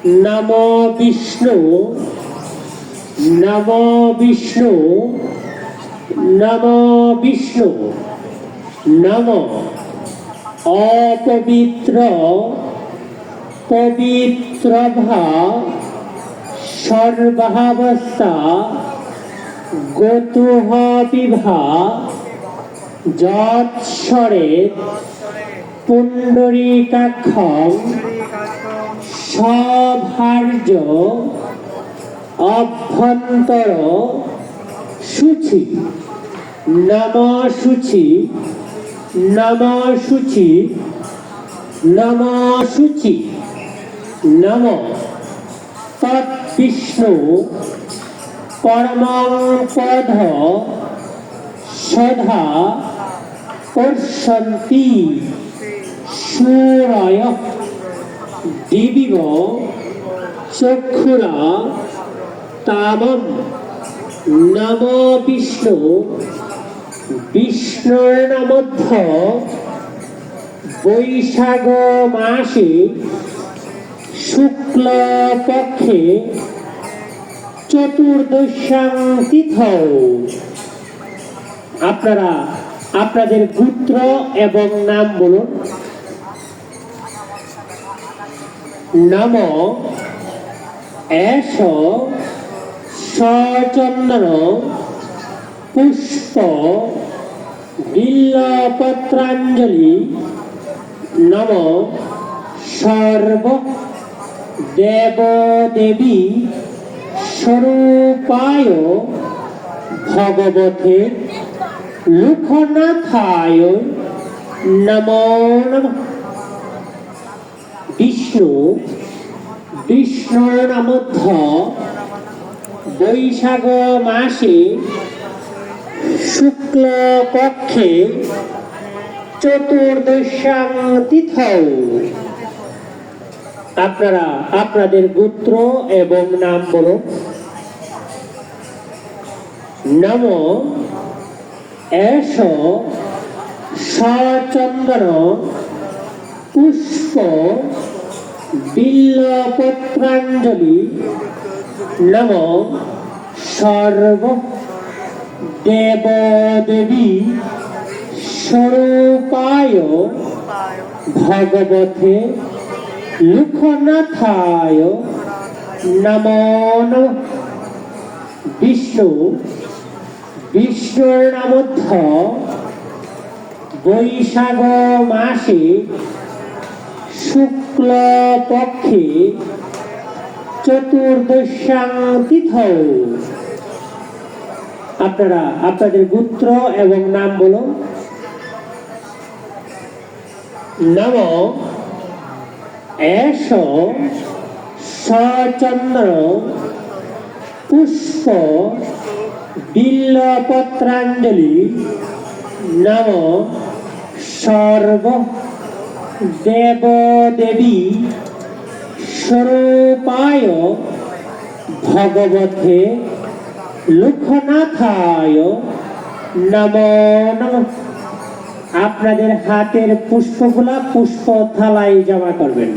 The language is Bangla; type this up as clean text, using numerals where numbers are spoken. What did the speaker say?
नमो विष्णु नमो विष्णु नमो विष्णु नमो अपवित्र पवित्र भाव सर्वावस्था गतुह विभा যৎস্বরে পুণ্ডরীকাক্ষং সভার্য অভ্যন্তর শুচি নম শুচি নম শুচি নম শুচি নম তৎবিষ্ণু পরমং পদ সদা পশ্যন্তি সূরয় দিবিব চক্ষুরা তামম নম বিষ্ণু বিষ্ণুর মধ্য বৈশাখ মাসে শুক্ল পক্ষে চতুর্দশাং তিথৌ। আপনারা আপনাদের গোত্র এবং নাম বলুন। নম এষ সচন্দন পুষ্প বিল্লপত্রাঞ্জলি নম সর্ব দেবদেবী স্বরূপায় ভগবতে লোকনাথায় নমো নমঃ। বিষ্ণু বিষ্ণুর মধ্য বৈশাখ মাসে শুক্ল পক্ষে চতুর্দশাং তিথৌ। আপনারা আপনাদের গোত্র এবং নাম বলুন। নম এষ সচন্দন পুষ্প বিল্লপত্রাঞ্জলি নম সর্ব দেবদেবী স্বরূপায় ভগবতে লোকনাথায় নমো নমঃ। বিষ্ণু বিষ্ণুর মধ্য বৈশাখ মাসে শুক্ল পক্ষে চতুর্দশাং তিথৌ। আপনারা আপনাদের গোত্র এবং নাম বলুন। নম এষ সচন্দন পুষ্প বিল্লপত্রাঞ্জলি নম সর্ব দেবদেবী স্বরূপায় ভগবতে লোকনাথায় নমো নমঃ। আপনাদের হাতের পুষ্পগুলা পুষ্প থালায় জমা করবেন।